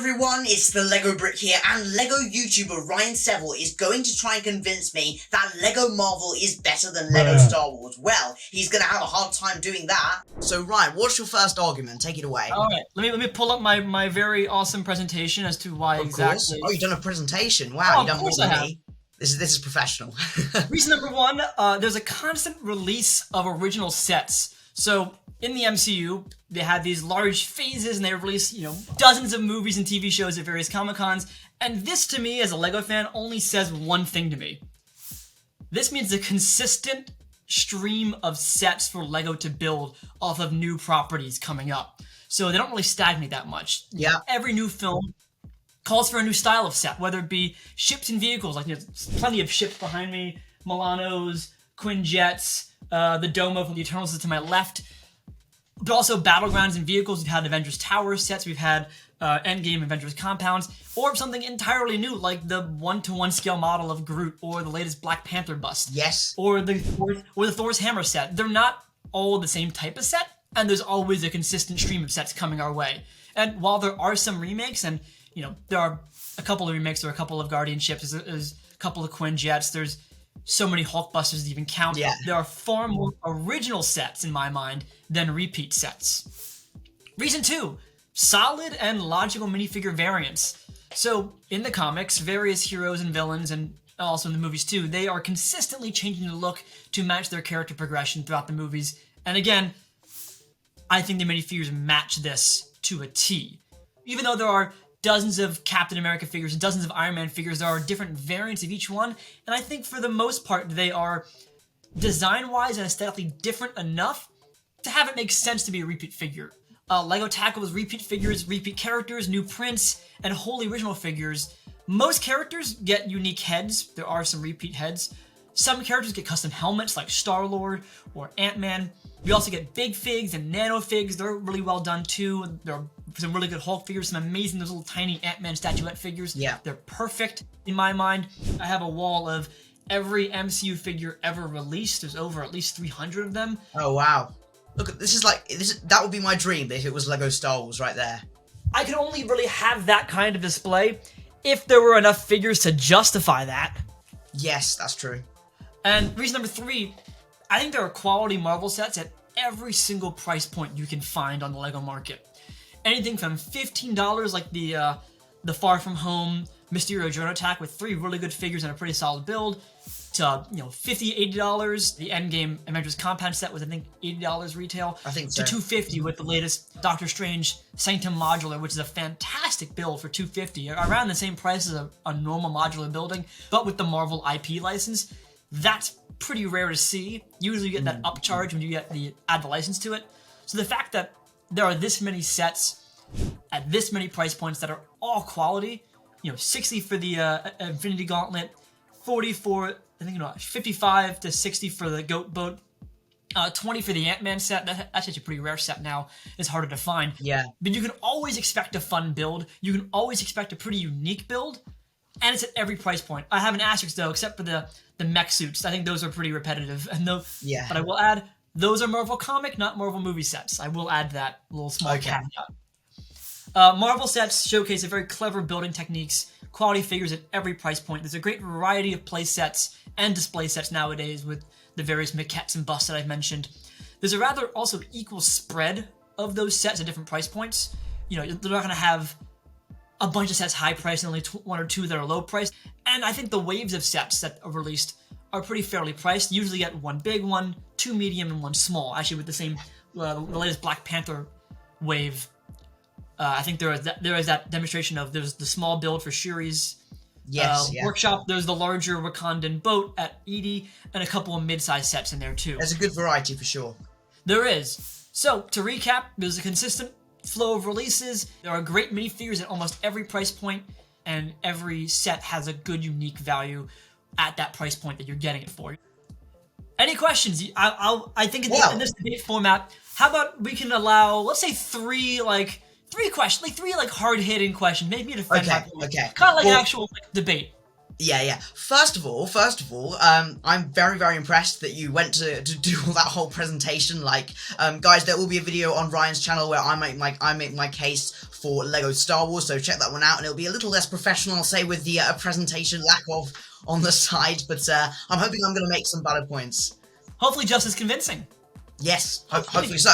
everyone, it's the Lego Brick here, and Lego YouTuber Ryan Sevel is going to try and convince me that Lego Marvel is better than Lego Star Wars. Well, he's going to have a hard time doing that. So Ryan, what's your first argument? Take it away. Alright, let me pull up my very awesome presentation as to why exactly. Oh, you've done a presentation. Wow, you've done more than me. This is professional. Reason number one, there's a constant release of original sets. So in the MCU, they had these large phases and they release, dozens of movies and TV shows at various Comic-Cons. And this to me, as a Lego fan, only says one thing to me. This means a consistent stream of sets for Lego to build off of new properties coming up. So they don't really stagnate that much. Yeah. Every new film calls for a new style of set, whether it be ships and vehicles, like there's plenty of ships behind me, Milanos, Quinjets, the Domo from the Eternals is to my left, but also battlegrounds and vehicles. We've had Avengers Tower sets, we've had Endgame Avengers compounds, or something entirely new like the 1-to-1 scale model of Groot, or the latest Black Panther bust. Yes. Or the Thor's hammer set. They're not all the same type of set, and there's always a consistent stream of sets coming our way. And while there are some remakes, and there are a couple of remakes, there are a couple of Guardian ships, there's a couple of Quinjets, there's so many Hulkbusters to even count. Yeah. There are far more original sets, in my mind, than repeat sets. Reason two, solid and logical minifigure variants. So, in the comics, various heroes and villains, and also in the movies too, they are consistently changing the look to match their character progression throughout the movies. And again, I think the minifigures match this to a T. Even though there are dozens of Captain America figures and dozens of Iron Man figures, there are different variants of each one, and I think for the most part they are design-wise and aesthetically different enough to have it make sense to be a repeat figure. Lego tackles repeat figures, repeat characters, new prints, and wholly original figures. Most characters get unique heads. There are some repeat heads. Some characters get custom helmets like Star-Lord or Ant-Man. We also get big figs and nano figs. They're really well done too. There are some really good Hulk figures, some amazing those little tiny Ant-Man statuette figures. Yeah. They're perfect in my mind. I have a wall of every MCU figure ever released. There's over at least 300 of them. Oh wow. Look, that would be my dream if it was Lego Star Wars right there. I could only really have that kind of display if there were enough figures to justify that. Yes, that's true. And reason number three, I think there are quality Marvel sets at every single price point you can find on the Lego market. Anything from $15 like the Far From Home Mysterio Drone Attack with 3 really good figures and a pretty solid build, to $50, $80. The Endgame Avengers compound set was I think $80 retail. I think so. To $250 with the latest Doctor Strange Sanctum modular, which is a fantastic build for $250, around the same price as a normal modular building, but with the Marvel IP license. That's pretty rare to see. Usually you get that upcharge when you add the license to it. So the fact that there are this many sets at this many price points that are all quality, 60 for the Infinity Gauntlet, 40 for, 55 to 60 for the Goat Boat, 20 for the Ant-Man set. That's actually a pretty rare set now. It's harder to find. Yeah. But you can always expect a fun build. You can always expect a pretty unique build. And it's at every price point. I have an asterisk though, except for the mech suits. I think those are pretty repetitive. Yeah. But I will add, those are Marvel comic, not Marvel movie sets. I will add that little small caveat. Marvel sets showcase a very clever building techniques, quality figures at every price point. There's a great variety of play sets and display sets nowadays with the various maquettes and busts that I've mentioned. There's a rather also equal spread of those sets at different price points. They're not going to have a bunch of sets high priced and only 1 or 2 that are low priced. And I think the waves of sets that are released are pretty fairly priced. You usually get 1 big one, 2 medium, and 1 small. Actually, with the same, the latest Black Panther wave, I think there is that demonstration of there's the small build for Shuri's workshop. There's the larger Wakandan boat at Edie, and a couple of mid-sized sets in there too. There's a good variety for sure. There is. So to recap, there's a consistent flow of releases. There are great minifigures at almost every price point, and every set has a good unique value at that price point that you're getting it for. Any questions? I think in this debate format, how about we can allow, let's say, three questions, like 3 hard-hitting questions, maybe to defend my point. Okay. Kind of like an actual debate. Yeah. First of all, I'm very, very impressed that you went to do all that whole presentation. Like, guys, there will be a video on Ryan's channel where I make my case for Lego Star Wars, so check that one out, and it'll be a little less professional, I'll say, with the presentation lack of on the side, but I'm hoping I'm going to make some valid points. Hopefully just as convincing. Yes, hopefully so.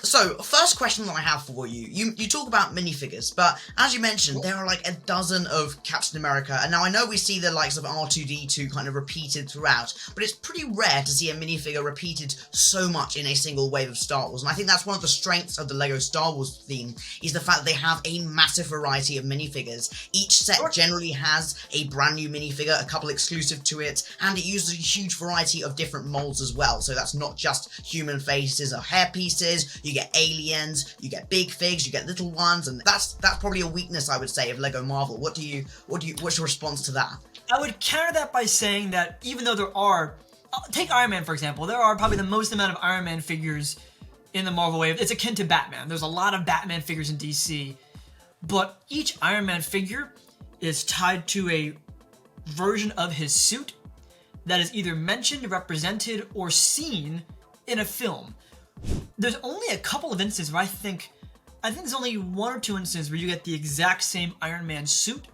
So, first question that I have for you. You talk about minifigures, but as you mentioned, there are like a dozen of Captain America, and now I know we see the likes of R2-D2 kind of repeated throughout, but it's pretty rare to see a minifigure repeated so much in a single wave of Star Wars, and I think that's one of the strengths of the LEGO Star Wars theme, is the fact that they have a massive variety of minifigures. Each set generally has a brand new minifigure, a couple exclusive to it, and it uses a huge variety of different molds as well, so that's not just human faces or hair pieces, you get aliens, you get big figs, you get little ones, and that's probably a weakness, I would say, of LEGO Marvel. What's your response to that? I would counter that by saying that even though there are, take Iron Man for example, there are probably the most amount of Iron Man figures in the Marvel wave. It's akin to Batman. There's a lot of Batman figures in DC, but each Iron Man figure is tied to a version of his suit that is either mentioned, represented, or seen in a film. There's only a couple of instances where I think there's only one or two instances where you get the exact same Iron Man suit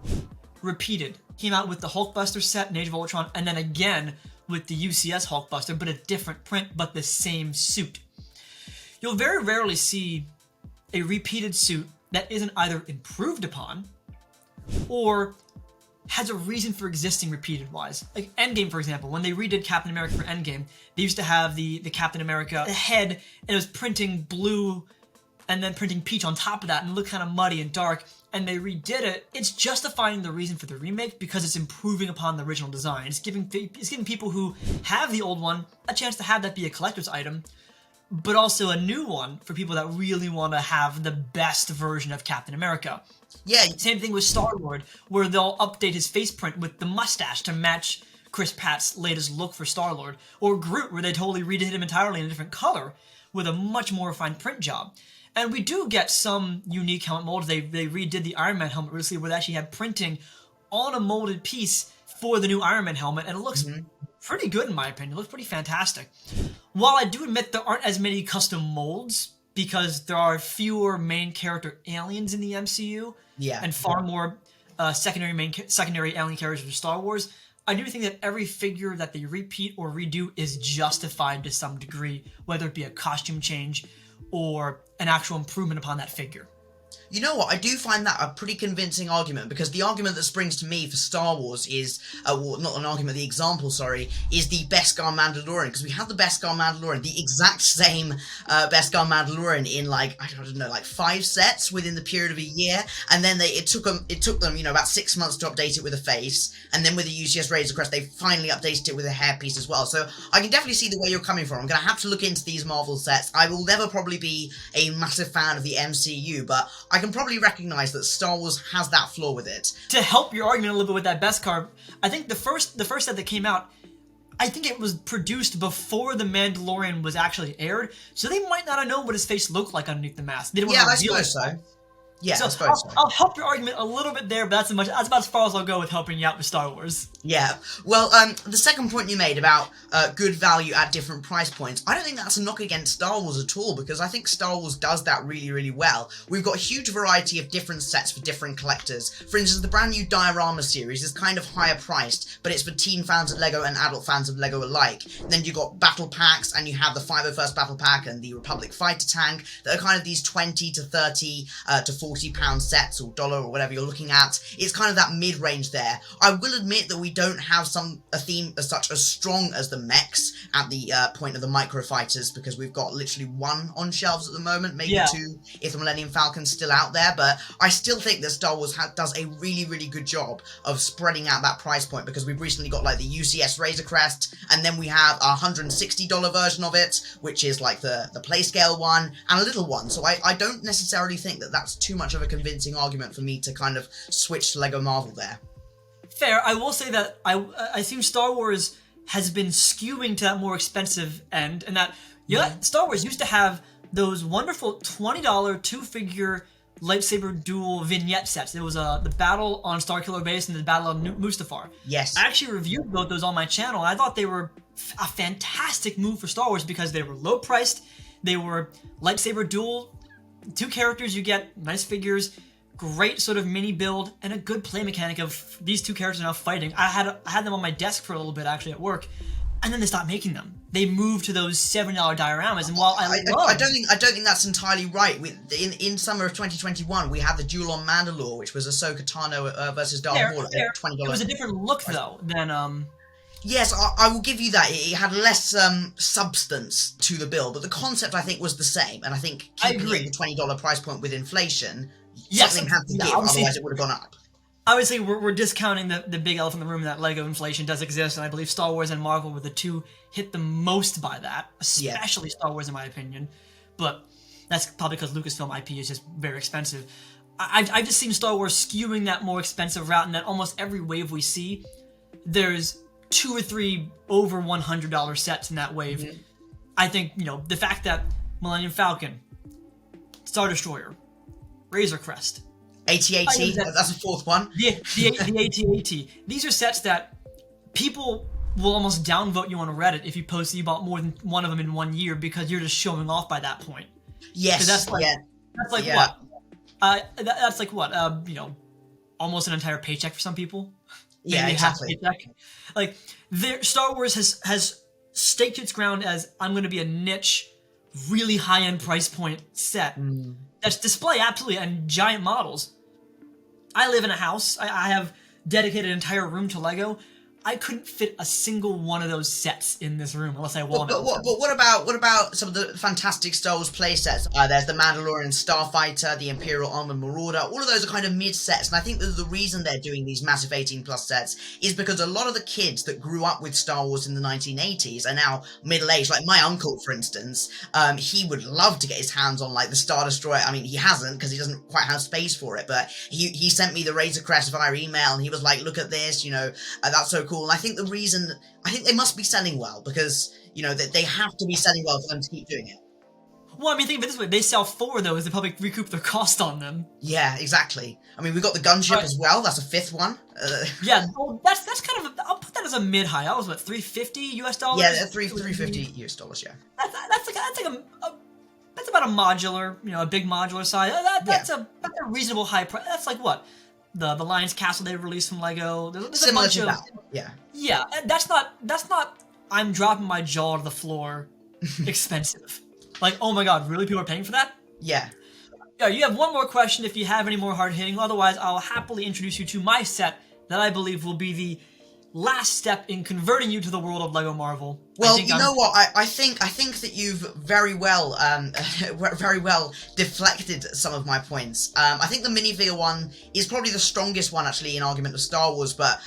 repeated. Came out with the Hulkbuster set in Age of Ultron, and then again with the UCS Hulkbuster, but a different print, but the same suit. You'll very rarely see a repeated suit that isn't either improved upon or has a reason for existing repeated wise. Like Endgame, for example, when they redid Captain America for Endgame, they used to have the Captain America head, and it was printing blue and then printing peach on top of that, and it looked kind of muddy and dark, and they redid it. It's justifying the reason for the remake because it's improving upon the original design. It's giving people who have the old one a chance to have that be a collector's item, but also a new one for people that really want to have the best version of Captain America. Yeah. Same thing with Star-Lord, where they'll update his face print with the mustache to match Chris Pratt's latest look for Star-Lord. Or Groot, where they totally redid him entirely in a different color with a much more refined print job. And we do get some unique helmet molds. They redid the Iron Man helmet recently, where they actually had printing on a molded piece for the new Iron Man helmet, and it looks pretty good in my opinion. It looks pretty fantastic. While I do admit there aren't as many custom molds, because there are fewer main character aliens in the MCU, and far more secondary alien characters for Star Wars, I do think that every figure that they repeat or redo is justified to some degree, whether it be a costume change or an actual improvement upon that figure. You know what, I do find that a pretty convincing argument, because the argument that springs to me for Star Wars is, well, not an argument, the example, sorry, is the Beskar Mandalorian, because we have the Beskar Mandalorian, the exact same Beskar Mandalorian in, like, I don't know, like 5 sets within the period of a year, and then it took them, you know, about 6 months to update it with a face, and then with the UCS Razor Crest, they finally updated it with a hairpiece as well, so I can definitely see the way you're coming from. I'm going to have to look into these Marvel sets. I will never probably be a massive fan of the MCU, but I can probably recognize that Star Wars has that flaw with it. To help your argument a little bit with that Beskar, I think the first set that came out, I think it was produced before The Mandalorian was actually aired, so they might not have known what his face looked like underneath the mask. They didn't want to reveal it. So. Yeah, I suppose so. I'll help your argument a little bit there, but that's about as far as I'll go with helping you out with Star Wars. Yeah, well, the second point you made about good value at different price points, I don't think that's a knock against Star Wars at all, because I think Star Wars does that really, really well. We've got a huge variety of different sets for different collectors. For instance, the brand new Diorama series is kind of higher priced, but it's for teen fans of LEGO and adult fans of LEGO alike. Then you've got battle packs, and you have the 501st Battle Pack and the Republic Fighter Tank, that are kind of these 20 to 30 to 40 pound sets, or dollar, or whatever you're looking at. It's kind of that mid-range there. I will admit that we don't have a theme as such as strong as the mechs at the point of the microfighters, because we've got literally 1 on shelves at the moment, maybe 2 if the Millennium Falcon's still out there, but I still think that Star Wars does a really, really good job of spreading out that price point, because we've recently got like the UCS Razor Crest, and then we have a $160 version of it, which is like the Playscale one, and a little one, so I don't necessarily think that that's too much of a convincing argument for me to kind of switch to LEGO Marvel there. Fair. I will say that I assume Star Wars has been skewing to that more expensive end, and that Star Wars used to have those wonderful $20 2-figure lightsaber duel vignette sets. There was the battle on Starkiller Base and the battle on Mustafar. Yes. I actually reviewed both those on my channel. I thought they were a fantastic move for Star Wars because they were low priced. They were lightsaber duel, 2 characters, you get nice figures, great sort of mini build, and a good play mechanic of these 2 characters now fighting. I had them on my desk for a little bit actually at work, and then they stopped making them. They moved to those $7 dioramas, and while I don't think that's entirely right. In summer of 2021, we had the duel on Mandalore, which was Ahsoka Tano versus Darth Maul at $20. It was a different look though than Yes, I will give you that. It had less substance to the build, but the concept I think was the same. And I think keeping it at the $20 price point with inflation, something had to give, otherwise it would have gone up. Obviously, we're discounting the big elephant in the room that Lego inflation does exist, and I believe Star Wars and Marvel were the 2 hit the most by that, especially Star Wars in my opinion. But that's probably because Lucasfilm IP is just very expensive. I've just seen Star Wars skewing that more expensive route, and that almost every wave we see, there's 2 or 3 over $100 sets in that wave. Mm-hmm. I think, the fact that Millennium Falcon, Star Destroyer, Razor Crest, AT-AT, that's a 4th one. The AT-AT. These are sets that people will almost downvote you on Reddit if you post you bought more than one of them in 1 year because you're just showing off by that point. Yes. That's like what? That's like what? Almost an entire paycheck for some people. Yeah, exactly. Like, Star Wars has staked its ground as, I'm going to be a niche, really high-end price point set that's display, absolutely, and giant models. I live in a house. I have dedicated an entire room to Lego. I couldn't fit a single one of those sets in this room unless I wanted. But what about some of the fantastic Star Wars play sets? There's the Mandalorian Starfighter, the Imperial Armored Marauder. All of those are kind of mid sets, and I think that the reason they're doing these massive 18+ sets is because a lot of the kids that grew up with Star Wars in the 1980s are now middle-aged. Like my uncle, for instance, he would love to get his hands on like the Star Destroyer. I mean, he hasn't because he doesn't quite have space for it. But he sent me the Razor Crest via email, and he was like, "Look at this, that's so cool." And I think they must be selling well because, they have to be selling well for them to keep doing it. Well, I mean, think of it this way. They sell 4 of those, they probably recoup their cost on them. Yeah, exactly. I mean, we've got the gunship as well. That's a 5th one. Yeah, well, that's kind of, I'll put that as a mid-high. That was, what, $350 US? Yeah, $350 US, yeah. That's about a modular, a big modular size. That's a reasonable high price. That's like what? The Lion's Castle they released from Lego. There's similar a bunch to of that. Yeah. Yeah, that's not I'm dropping my jaw to the floor expensive. Like, oh my god, really? People are paying for that? Yeah. Yeah, you have one more question if you have any more hard hitting. Otherwise, I'll happily introduce you to my set that I believe will be the last step in converting you to the world of Lego Marvel. Well, you know what? I think that you've very well deflected some of my points. I think the minifigure one is probably the strongest one actually in argument of Star Wars, but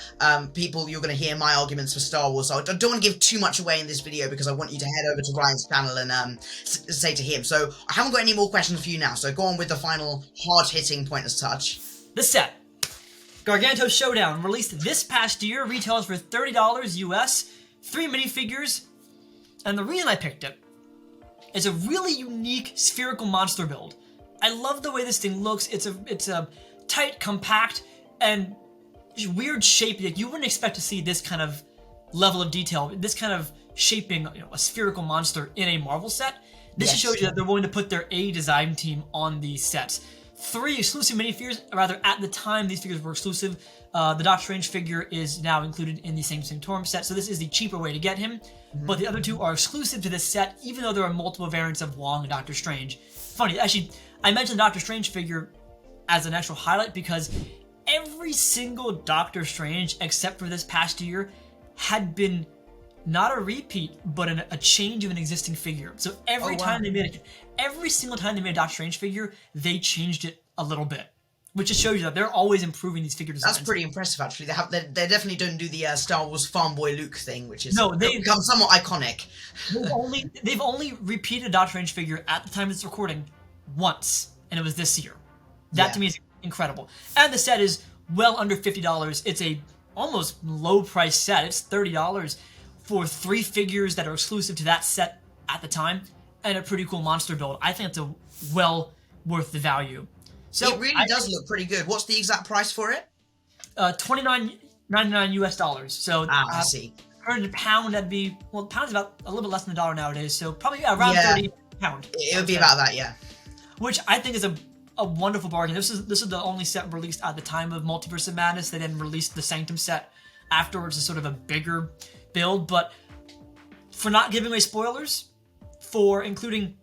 you're going to hear my arguments for Star Wars, so I don't want to give too much away in this video because I want you to head over to Ryan's channel and say to him. So I haven't got any more questions for you now, so go on with the final hard-hitting point as such. The set. Gargantos Showdown, released this past year, retails for $30 US, 3 minifigures, and the reason I picked it is a really unique spherical monster build. I love the way this thing looks. It's a tight, compact, and weird shape that you wouldn't expect to see this kind of level of detail, this kind of shaping, a spherical monster in a Marvel set. This just shows you that they're willing to put their A design team on these sets. 3 exclusive minifigures, rather at the time these figures were exclusive. The Doctor Strange figure is now included in the same Sanctorum set, so this is the cheaper way to get him. But the other 2 are exclusive to this set, even though there are multiple variants of Wong and Doctor Strange. Funny, actually, I mentioned the Doctor Strange figure as an actual highlight because every single Doctor Strange, except for this past year, had been not a repeat, but a change of an existing figure. So every single time they made a Doctor Strange figure, they changed it a little bit, which just shows you that they're always improving these figure designs. That's pretty impressive, actually. They definitely don't do the Star Wars Farm Boy Luke thing, which is become somewhat iconic. They've only repeated a Doctor Strange figure at the time of this recording once, and it was this year. That to me is incredible. And the set is well under $50. It's a almost low price set. It's $30 for 3 figures that are exclusive to that set at the time, and a pretty cool monster build. I think it's well worth the value. So it really does look pretty good. What's the exact price for it? $29.99 US. So I see. per pound, that'd be, well, pound is about a little bit less than $1 nowadays. So probably around Yeah. 30 pound. It would be about that, yeah. Which I think is a wonderful bargain. This is the only set released at the time of Multiverse of Madness. They then released the Sanctum set afterwards as sort of a bigger build. But for not giving away spoilers, for including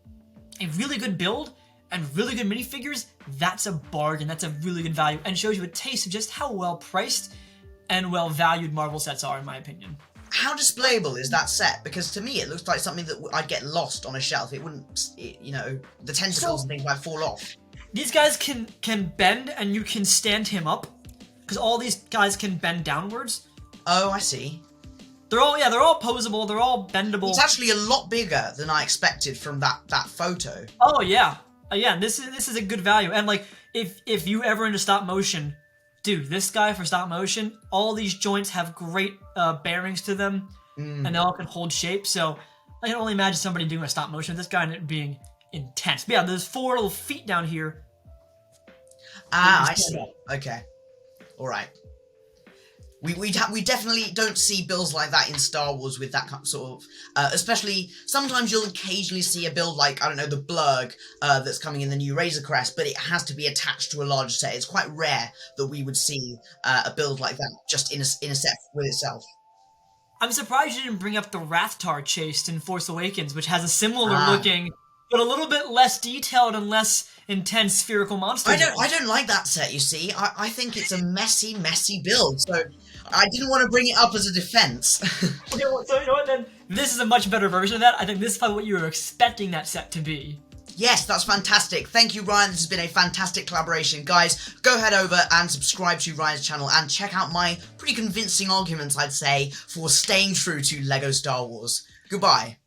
a really good build and really good minifigures, that's a bargain. That's a really good value and shows you a taste of just how well priced and well valued Marvel sets are, in my opinion. How displayable is that set? Because to me, it looks like something that I'd get lost on a shelf. It wouldn't, you know, the tentacles and things might fall off. These guys can bend, and you can stand him up, because all these guys can bend downwards. Oh, I see. They're all posable. They're all bendable. It's actually a lot bigger than I expected from that photo. Oh yeah, This is a good value, and like if you ever into stop motion, dude, this guy for stop motion, all these joints have great bearings to them, and they all can hold shape. So I can only imagine somebody doing a stop motion with this guy and it being intense. But yeah, there's 4 little feet down here. Ah, I see. Okay, all right. We definitely don't see builds like that in Star Wars with that sort of, especially, sometimes you'll occasionally see a build like, I don't know, the Blurg that's coming in the new Razor Crest, but it has to be attached to a larger set. It's quite rare that we would see a build like that just in a set with itself. I'm surprised you didn't bring up the Rathtar chase in Force Awakens, which has a similar looking, but a little bit less detailed and less intense spherical monster. I don't like that set, you see. I think it's a messy build, so I didn't want to bring it up as a defense. Okay, well, so you know what then? This is a much better version of that. I think this is probably what you were expecting that set to be. Yes, that's fantastic. Thank you, Ryan. This has been a fantastic collaboration. Guys, go head over and subscribe to Ryan's channel and check out my pretty convincing arguments, I'd say, for staying true to LEGO Star Wars. Goodbye.